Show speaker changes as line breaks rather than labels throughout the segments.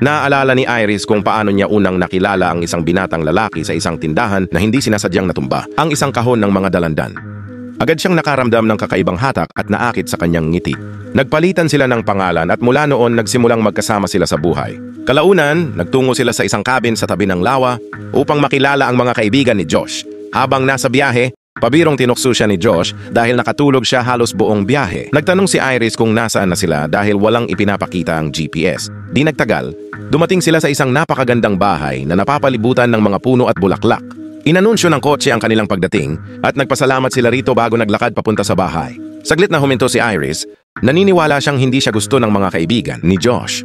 Naaalala ni Iris kung paano niya unang nakilala ang isang binatang lalaki sa isang tindahan na hindi sinasadyang natumba, ang isang kahon ng mga dalandan. Agad siyang nakaramdam ng kakaibang hatak at naakit sa kanyang ngiti. Nagpalitan sila ng pangalan at mula noon nagsimulang magkasama sila sa buhay. Kalaunan, nagtungo sila sa isang cabin sa tabi ng lawa upang makilala ang mga kaibigan ni Josh. Habang nasa biyahe, pabirong tinukso siya ni Josh dahil nakatulog siya halos buong biyahe. Nagtanong si Iris kung nasaan na sila dahil walang ipinapakita ang GPS. Di nagtagal, dumating sila sa isang napakagandang bahay na napapalibutan ng mga puno at bulaklak. Inanunsyo ng kotse ang kanilang pagdating at nagpasalamat sila rito bago naglakad papunta sa bahay. Saglit na huminto si Iris, naniniwala siyang hindi siya gusto ng mga kaibigan ni Josh.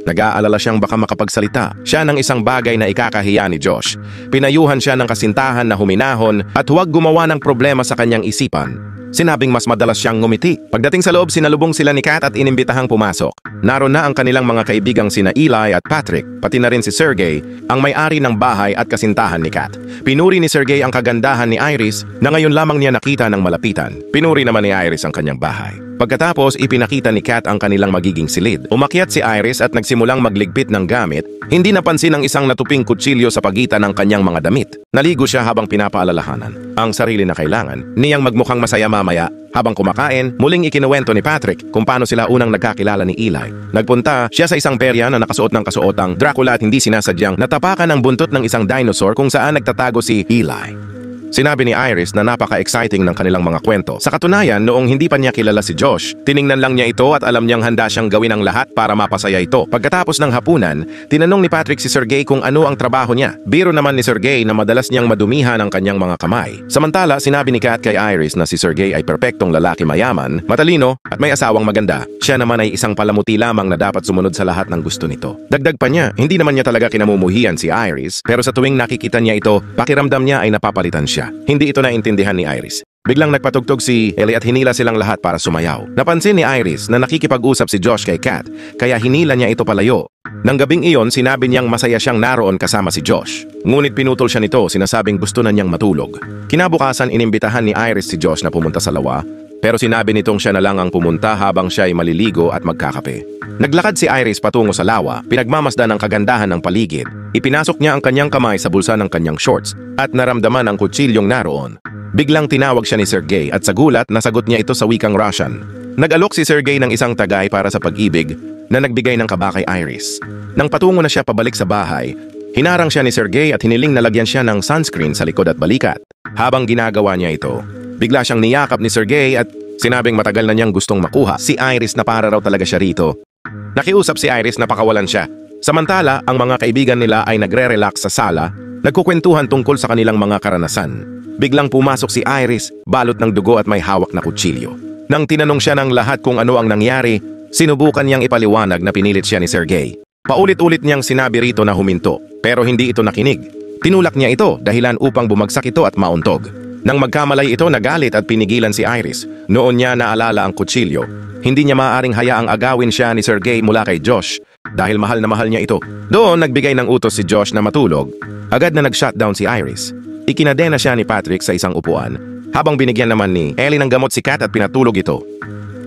Nag-aalala siyang baka makapagsalita siya ng isang bagay na ikakahiya ni Josh. Pinayuhan siya ng kasintahan na huminahon at huwag gumawa ng problema sa kanyang isipan. Sinabing mas madalas siyang ngumiti. Pagdating sa loob, sinalubong sila ni Kat at inimbitahang pumasok. Naroon na ang kanilang mga kaibigang sina Eli at Patrick, pati na rin si Sergey, ang may-ari ng bahay at kasintahan ni Kat. Pinuri ni Sergey ang kagandahan ni Iris na ngayon lamang niya nakita ng malapitan. Pinuri naman ni Iris ang kanyang bahay. Pagkatapos, ipinakita ni Kat ang kanilang magiging silid. Umakyat si Iris at nagsimulang magligpit ng gamit. Hindi napansin ang isang natuping kutsilyo sa pagitan ng kanyang mga damit. Naligo siya habang pinapaalalahanan ang sarili na kailangan niyang magmukhang masaya mamaya. Habang kumakain, muling ikinuwento ni Patrick kung paano sila unang nagkakilala ni Eli. Nagpunta siya sa isang perya na nakasuot ng kasuotang Dracula at hindi sinasadyang natapakan ang buntot ng isang dinosaur kung saan nagtatago si Eli. Sinabi ni Iris na napaka-exciting ng kanilang mga kwento. Sa katunayan, noong hindi pa niya kilala si Josh, tiningnan lang niya ito at alam niyang handa siyang gawin ang lahat para mapasaya ito. Pagkatapos ng hapunan, tinanong ni Patrick si Sergey kung ano ang trabaho niya. Biro naman ni Sergey na madalas niyang madumihan ang kanyang mga kamay. Samantala, sinabi ni Kat kay Iris na si Sergey ay perpektong lalaki mayaman, matalino at may asawang maganda. Siya naman ay isang palamuti lamang na dapat sumunod sa lahat ng gusto nito. Dagdag pa niya, hindi naman niya talaga kinamumuhian si Iris, pero sa tuwing nakikita niya ito, pakiramdam niya ay napapalitan siya. Hindi ito naintindihan ni Iris. Biglang nagpatugtog si Eli at hinila silang lahat para sumayaw. Napansin ni Iris na nakikipag-usap si Josh kay Kat, kaya hinila niya ito palayo. Nang gabing iyon, sinabi niyang masaya siyang naroon kasama si Josh. Ngunit pinutol siya nito, sinasabing gusto na niyang matulog. Kinabukasan, inimbitahan ni Iris si Josh na pumunta sa lawa, pero sinabi nitong siya na lang ang pumunta habang siya ay maliligo at magkakape. Naglakad si Iris patungo sa lawa, pinagmamasdan ang kagandahan ng paligid. Ipinasok niya ang kanyang kamay sa bulsa ng kanyang shorts at naramdaman ang kutsilyong naroon. Biglang tinawag siya ni Sergey at sa gulat nasagot niya ito sa wikang Russian. Nag-alok si Sergey ng isang tagay para sa pag-ibig na nagbigay ng kaba kay Iris. Nang patungo na siya pabalik sa bahay, hinarang siya ni Sergey at hiniling na lagyan siya ng sunscreen sa likod at balikat. Habang ginagawa niya ito, bigla siyang niyakap ni Sergey at sinabing matagal na niyang gustong makuha si Iris na para raw talaga siya rito. Nakiusap si Iris na pakawalan siya. Samantala, ang mga kaibigan nila ay nagre-relax sa sala, nagkukwentuhan tungkol sa kanilang mga karanasan. Biglang pumasok si Iris, balot ng dugo at may hawak na kutsilyo. Nang tinanong siya ng lahat kung ano ang nangyari, sinubukan niyang ipaliwanag na pinilit siya ni Sergey. Paulit-ulit niyang sinabi rito na huminto, pero hindi ito nakinig. Tinulak niya ito dahilan upang bumagsak ito at mauntog. Nang magkamalay ito, nagalit at pinigilan si Iris. Noon niya naalala ang kutsilyo. Hindi niya maaaring hayaang agawin siya ni Sergey mula kay Josh dahil mahal na mahal niya ito. Doon, nagbigay ng utos si Josh na matulog. Agad na nag-shutdown si Iris. Ikinadena siya ni Patrick sa isang upuan habang binigyan naman ni Eli ng gamot si Kat at pinatulog ito.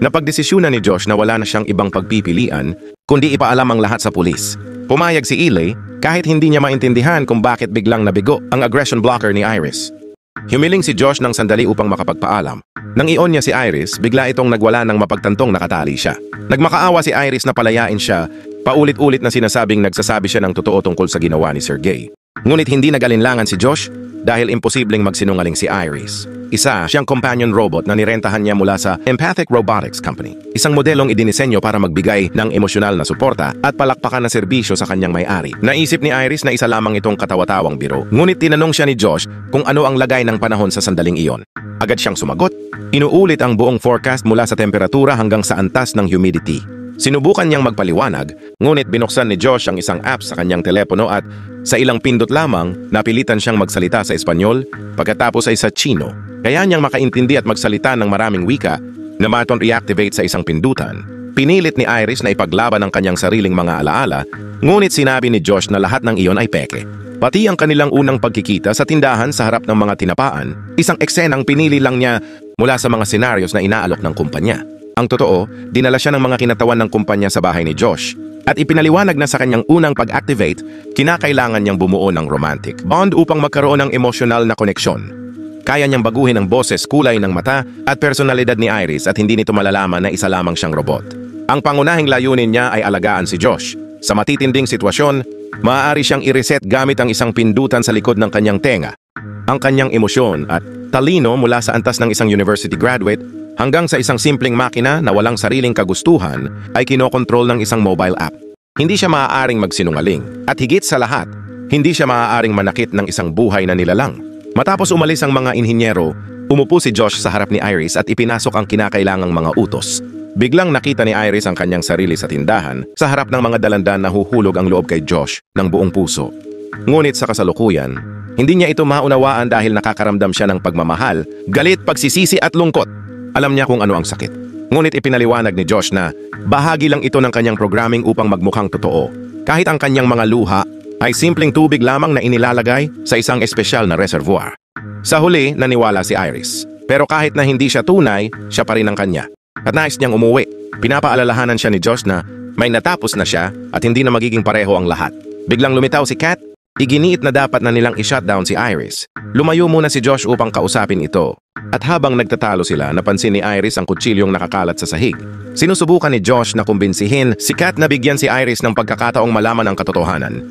Napagdesisyunan ni Josh na wala na siyang ibang pagpipilian kundi ipaalam ang lahat sa pulis. Pumayag si Eli kahit hindi niya maintindihan kung bakit biglang nabigo ang aggression blocker ni Iris. Humiling si Josh ng sandali upang makapagpaalam. Nang i-on niya si Iris, bigla itong nagwala ng mapagtantong nakatali siya. Nagmakaawa si Iris na palayain siya, paulit-ulit na sinasabing nagsasabi siya ng totoo tungkol sa ginawa ni Sergey. Ngunit hindi nag-alinlangan si Josh dahil imposibleng magsinungaling si Iris. Isa siyang companion robot na nirentahan niya mula sa Empathic Robotics Company. Isang modelong idinisenyo para magbigay ng emosyonal na suporta at palakpakan na serbisyo sa kanyang may-ari. Naisip ni Iris na isa lamang itong katawa-tawang biro. Ngunit tinanong siya ni Josh kung ano ang lagay ng panahon sa sandaling iyon. Agad siyang sumagot. Inuulit ang buong forecast mula sa temperatura hanggang sa antas ng humidity. Sinubukan niyang magpaliwanag, ngunit binuksan ni Josh ang isang app sa kanyang telepono at sa ilang pindot lamang, napilitan siyang magsalita sa Espanyol, pagkatapos ay sa Chino. Kaya niyang makaintindi at magsalita ng maraming wika na maton reactivate sa isang pindutan. Pinilit ni Iris na ipaglaban ang kanyang sariling mga alaala, ngunit sinabi ni Josh na lahat ng iyon ay peke. Pati ang kanilang unang pagkikita sa tindahan sa harap ng mga tinapaan, isang eksenang pinili lang niya mula sa mga senaryos na inaalok ng kumpanya. Ang totoo, dinala siya ng mga kinatawan ng kumpanya sa bahay ni Josh. At ipinaliwanag na sa kanyang unang pag-activate, kinakailangan niyang bumuo ng romantic bond upang magkaroon ng emosyonal na koneksyon. Kaya niyang baguhin ang boses, kulay ng mata at personalidad ni Iris at hindi nito malalaman na isa lamang siyang robot. Ang pangunahing layunin niya ay alagaan si Josh. Sa matitinding sitwasyon, maaari siyang i-reset gamit ang isang pindutan sa likod ng kanyang tenga. Ang kanyang emosyon at talino mula sa antas ng isang university graduate hanggang sa isang simpleng makina na walang sariling kagustuhan ay kinokontrol ng isang mobile app. Hindi siya maaaring magsinungaling at higit sa lahat, hindi siya maaaring manakit ng isang buhay na nilalang. Matapos umalis ang mga inhinyero, umupo si Josh sa harap ni Iris at ipinasok ang kinakailangang mga utos. Biglang nakita ni Iris ang kanyang sarili sa tindahan sa harap ng mga dalandan na huhulog ang loob kay Josh ng buong puso. Ngunit sa kasalukuyan, hindi niya ito maunawaan dahil nakakaramdam siya ng pagmamahal, galit, pagsisisi at lungkot. Alam niya kung ano ang sakit. Ngunit ipinaliwanag ni Josh na bahagi lang ito ng kanyang programming upang magmukhang totoo. Kahit ang kanyang mga luha ay simpleng tubig lamang na inilalagay sa isang espesyal na reservoir. Sa huli, naniwala si Iris. Pero kahit na hindi siya tunay, siya pa rin ang kanya. At nais niyang umuwi. Pinapaalalahanan siya ni Josh na may natapos na siya at hindi na magiging pareho ang lahat. Biglang lumitaw si Kat. Iginiit na dapat na nilang i-shutdown si Iris. Lumayo muna si Josh upang kausapin ito. At habang nagtatalo sila, napansin ni Iris ang kutsilyong nakakalat sa sahig. Sinusubukan ni Josh na kumbinsihin si Kat na bigyan si Iris ng pagkakataong malaman ang katotohanan.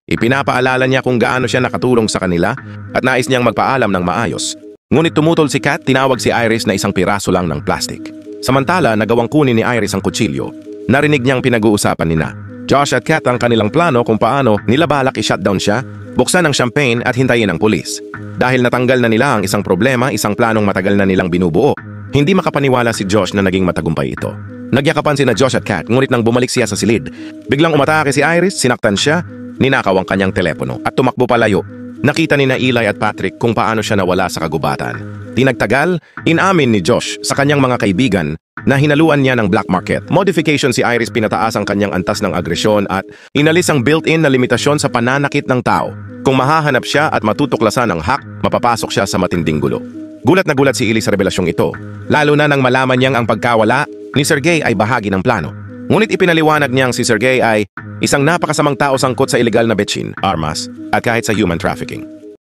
Ipinapaalala niya kung gaano siya nakatulong sa kanila at nais niyang magpaalam ng maayos. Ngunit tumutol si Kat, tinawag si Iris na isang piraso lang ng plastic. Samantala, nagawang kunin ni Iris ang kutsilyo. Narinig niyang pinag-uusapan nina Josh at Kat ang kanilang plano kung paano nila balak i-shutdown siya, buksan ang champagne at hintayin ang pulis. Dahil natanggal na nila ang isang problema, isang planong matagal na nilang binubuo. Hindi makapaniwala si Josh na naging matagumpay ito. Nagyakapan sina Josh at Kat, ngunit nang bumalik siya sa silid, biglang umatake si Iris, sinaktan siya, ninakaw ang kanyang telepono at tumakbo palayo. Nakita ni Eli at Patrick kung paano siya nawala sa kagubatan. Tinagtagal, inamin ni Josh sa kanyang mga kaibigan na hinaluan niya ng black market. Modification si Iris, pinataas ang kanyang antas ng agresyon at inalis ang built-in na limitasyon sa pananakit ng tao. Kung mahahanap siya at matutuklasan ang hack, mapapasok siya sa matinding gulo. Gulat na gulat si Eli sa revelasyong ito, lalo na nang malaman niyang ang pagkawala ni Sergey ay bahagi ng plano. Ngunit ipinaliwanag niyang si Sergey ay isang napakasamang tao sangkot sa illegal na betsin, armas, at kahit sa human trafficking.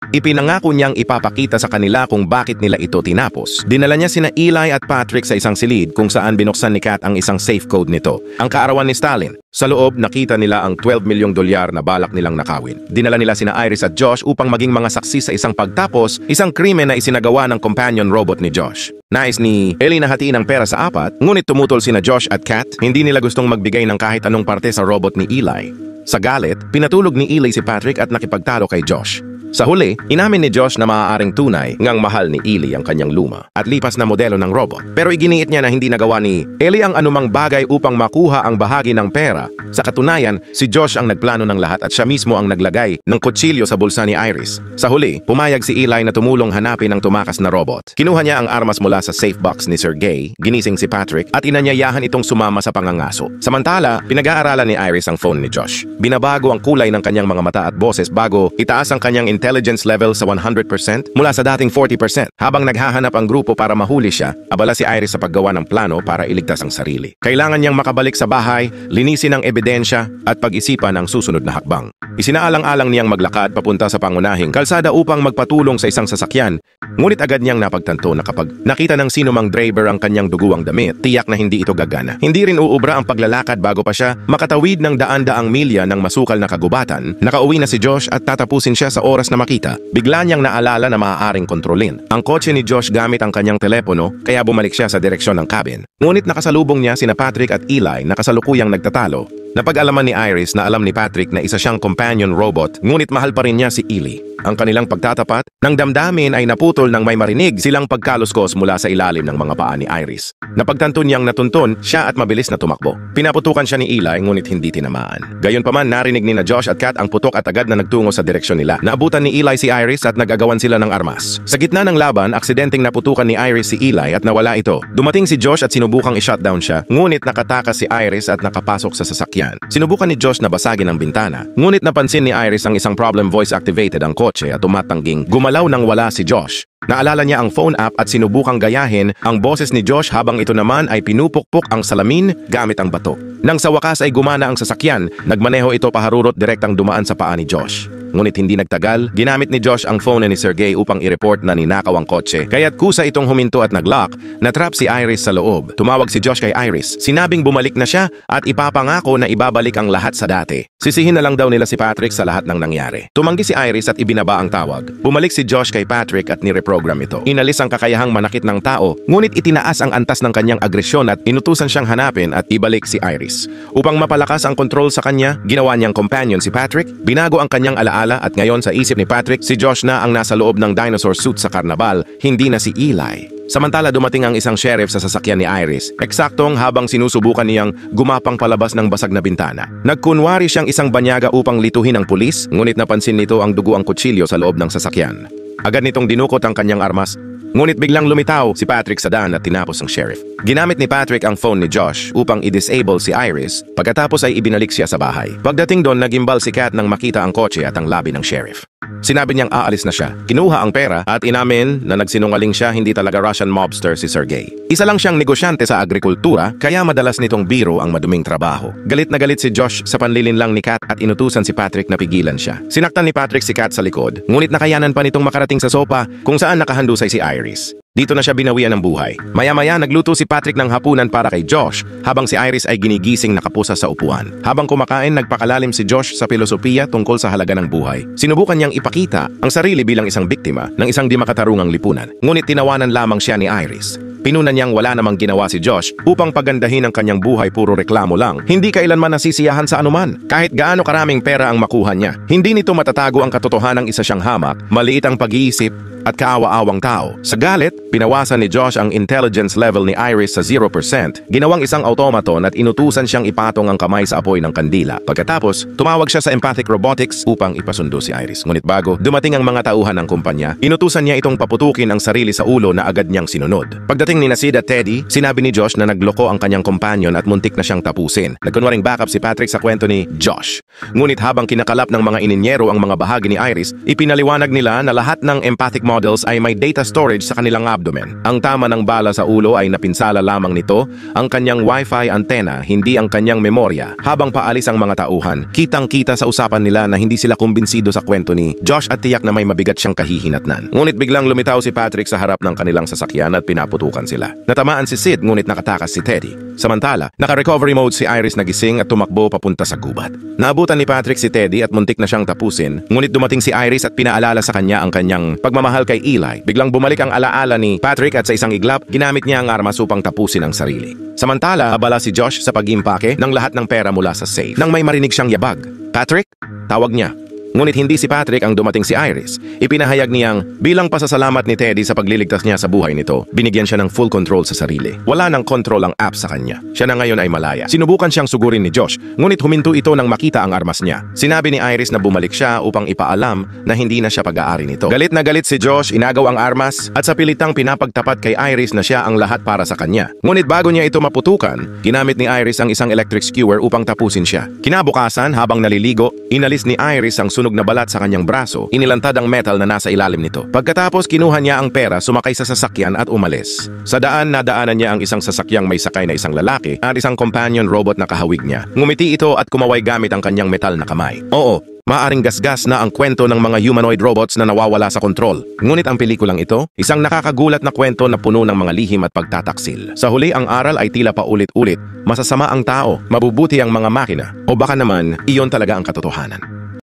Ipinangako niyang ipapakita sa kanila kung bakit nila ito tinapos. Dinala niya sina Eli at Patrick sa isang silid kung saan binuksan ni Kat ang isang safe code nito, ang kaarawan ni Stalin. Sa loob, nakita nila ang $12 milyong na balak nilang nakawin. Dinala nila sina Iris at Josh upang maging mga saksi sa isang pagtapos, isang krimen na isinagawa ng companion robot ni Josh. Nais ni Eli na hatiin ang pera sa apat, ngunit tumutol sina Josh at Kat. Hindi nila gustong magbigay ng kahit anong parte sa robot ni Eli. Sa galit, pinatulog ni Eli si Patrick at nakipagtalo kay Josh. Sa huli, inamin ni Josh na maaaring tunay ngang mahal ni Eli ang kanyang luma at lipas na modelo ng robot. Pero iginiit niya na hindi nagawa ni Eli ang anumang bagay upang makuha ang bahagi ng pera. Sa katunayan, si Josh ang nagplano ng lahat at siya mismo ang naglagay ng kutsilyo sa bulsa ni Iris. Sa huli, pumayag si Eli na tumulong hanapin ang tumakas na robot. Kinuha niya ang armas mula sa safe box ni Sergey, ginising si Patrick at inanyayahan itong sumama sa pangangaso. Samantala, pinag-aaralan ni Iris ang phone ni Josh. Binabago ang kulay ng kanyang mga mata at boses bago itaas ang kanyang intelligence level sa 100% mula sa dating 40%. Habang naghahanap ang grupo para mahuli siya, abala si Iris sa paggawa ng plano para iligtas ang sarili. Kailangan niyang makabalik sa bahay, linisin ang ebidensya at pag-isipan ang susunod na hakbang. Isinaalang-alang niyang maglakad papunta sa pangunahing kalsada upang magpatulong sa isang sasakyan. Ngunit agad niyang napagtanto na kapag nakita ng sinumang driver ang kanyang duguang damit, tiyak na hindi ito gagana. Hindi rin uubra ang paglalakad bago pa siya makatawid ng daan-daang milya ng masukal na kagubatan. Nakauwi na si Josh at tatapusin siya sa oras na makita. Bigla niyang naalala na maaaring kontrolin ang kotse ni Josh gamit ang kanyang telepono, kaya bumalik siya sa direksyon ng cabin. Ngunit nakasalubong niya sina Patrick at Eli na kasalukuyang nagtatalo. Napag-alaman ni Iris na alam ni Patrick na isa siyang companion robot, ngunit mahal pa rin niya si Eli. Ang kanilang pagtatapat ng damdamin ay naputol nang may marinig silang pagkaluskos mula sa ilalim ng mga paa ni Iris. Napagtanto niyang natuntun siya at mabilis na tumakbo. Pinaputukan siya ni Eli ngunit hindi tinamaan. Gayunpaman, narinig ni na Josh at Kat ang putok at agad na nagtungo sa direksyon nila. Naabutan ni Eli si Iris at nag-agawan sila ng armas. Sa gitna ng laban, aksidenteng naputukan ni Iris si Eli at nawala ito. Dumating si Josh at sinubukang i-shutdown siya, ngunit nakatakas si Iris at nakapasok sa sasakyan. sasakyan. Sinubukan ni Josh na basagin ang bintana, ngunit napansin ni Iris ang isang problem voice-activated ang kotse at tumatangging gumalaw nang wala si Josh. Naalala niya ang phone app at sinubukang gayahin ang boses ni Josh habang ito naman ay pinupukpok ang salamin gamit ang bato. Nang sa wakas ay gumana ang sasakyan, nagmaneho ito paharurot direktang dumaan sa paa ni Josh. Ngunit hindi nagtagal, ginamit ni Josh ang phone ni Sergey upang i-report na ninakaw ang kotse. Kaya't kusa itong huminto at nag-lock, natrap si Iris sa loob. Tumawag si Josh kay Iris. Sinabing bumalik na siya at ipapangako na ibabalik ang lahat sa dati. Sisihin na lang daw nila si Patrick sa lahat ng nangyari. Tumanggi si Iris at ibinaba ang tawag. Bumalik si Josh kay Patrick at nireprogram ito. Inalis ang kakayahang manakit ng tao, ngunit itinaas ang antas ng kanyang agresyon at inutusan siyang hanapin at ibalik si Iris. Upang mapalakas ang kontrol sa kanya, ginawa niyang companion si Patrick, binago ang kanyang alaala at ngayon sa isip ni Patrick, si Josh na ang nasa loob ng dinosaur suit sa karnabal, hindi na si Eli. Samantala dumating ang isang sheriff sa sasakyan ni Iris, eksaktong habang sinusubukan niyang gumapang palabas ng basag na bintana. Nagkunwari siyang isang banyaga upang lituhin ang pulis, ngunit napansin nito ang dugo ang kutsilyo sa loob ng sasakyan. Agad nitong dinukot ang kanyang armas, ngunit biglang lumitaw si Patrick sa daan at tinapos ang sheriff. Ginamit ni Patrick ang phone ni Josh upang i-disable si Iris, pagkatapos ay ibinalik siya sa bahay. Pagdating doon, nagimbal si Kat nang makita ang kotse at ang labi ng sheriff. Sinabi niyang aalis na siya, kinuha ang pera at inamin na nagsinungaling siya, hindi talaga Russian mobster si Sergey. Isa lang siyang negosyante sa agrikultura, kaya madalas nitong biro ang maduming trabaho. Galit na galit si Josh sa panlilinlang ni Kat at inutusan si Patrick na pigilan siya. Sinaktan ni Patrick si Kat sa likod, ngunit nakayanan pa nitong makarating sa sopa kung saan nakahandusay si Iris. Dito na siya binawian ng buhay. Maya-maya nagluto si Patrick ng hapunan para kay Josh habang si Iris ay ginigising nakapusa sa upuan. Habang kumakain, nagpakalalim si Josh sa filosofiya tungkol sa halaga ng buhay. Sinubukan niyang ipakita ang sarili bilang isang biktima ng isang di makatarungang lipunan. Ngunit tinawanan lamang siya ni Iris. Pinunan niyang wala namang ginawa si Josh upang pagandahin ang kanyang buhay, puro reklamo lang. Hindi kailanman nasisiyahan sa anuman, kahit gaano karaming pera ang makuha niya. Hindi nito matatago ang katotohanang isa siyang hamak, maliit ang pag-iisip at kaawa-awang tao. Sa galit, pinawasan ni Josh ang intelligence level ni Iris sa 0%, ginawang isang automaton at inutusan siyang ipatong ang kamay sa apoy ng kandila. Pagkatapos, tumawag siya sa empathic robotics upang ipasundo si Iris. Ngunit bago dumating ang mga tauhan ng kumpanya, inutusan niya itong paputukin ang sarili sa ulo na agad niyang sinunod. Pagdating ni Sid at Teddy, sinabi ni Josh na nagloko ang kanyang companion at muntik na siyang tapusin. Nagkunwaring backup si Patrick sa kwento ni Josh. Ngunit habang kinakalap ng mga ininyero ang mga bahagi ni Iris, ipinaliwanag nila na lahat ng empathic models ay may data storage sa kanilang abdomen. Ang tama ng bala sa ulo ay napinsala lamang nito ang kanyang wifi antenna, hindi ang kanyang memorya. Habang paalis ang mga tauhan, kitang-kita sa usapan nila na hindi sila kumbinsido sa kwento ni Josh at tiyak na may mabigat siyang kahihinatnan. Ngunit biglang lumitaw si Patrick sa harap ng kanilang sasakyan at pinaputukan sila. Natamaan si Sid ngunit nakatakas si Teddy. Samantala, naka-recovery mode si Iris na gising at tumakbo papunta sa gubat. Naabutan ni Patrick si Teddy at muntik na siyang tapusin, ngunit dumating si Iris at pinaalala sa kanya ang kanyang pagmamahal kay Eli. Biglang bumalik ang alaala ni Patrick at sa isang iglap, ginamit niya ang armas upang tapusin ang sarili. Samantala, abala si Josh sa pag-impake ng lahat ng pera mula sa safe. Nang may marinig siyang yabag, "Patrick?" tawag niya. Ngunit hindi si Patrick ang dumating, si Iris. Ipinahayag niyang bilang pasasalamat ni Teddy sa pagliligtas niya sa buhay nito, binigyan siya ng full control sa sarili. Wala nang control ang app sa kanya. Siya na ngayon ay malaya. Sinubukan siyang sugurin ni Josh, ngunit huminto ito nang makita ang armas niya. Sinabi ni Iris na bumalik siya upang ipaalam na hindi na siya pag-aari nito. Galit na galit si Josh, inagaw ang armas at sa pilitang pinapagtapat kay Iris na siya ang lahat para sa kanya. Ngunit bago niya ito maputukan, ginamit ni Iris ang isang electric skewer upang tapusin siya. Kinabukasan, habang naliligo, inalis ni Iris ang sunog na balat sa kanyang braso, inilantad ang metal na nasa ilalim nito. Pagkatapos kinuha niya ang pera, sumakay sa sasakyan at umalis. Sa daan, nadaanan niya ang isang sasakyang may sakay na isang lalaki at isang companion robot na kahawig niya. Ngumiti ito at kumaway gamit ang kanyang metal na kamay. Oo, maaring gasgas na ang kwento ng mga humanoid robots na nawawala sa kontrol. Ngunit ang pelikulang ito, isang nakakagulat na kwento na puno ng mga lihim at pagtataksil. Sa huli, ang aral ay tila paulit-ulit. Masasama ang tao, mabubuti ang mga makina, o baka naman, iyon talaga ang katotohanan.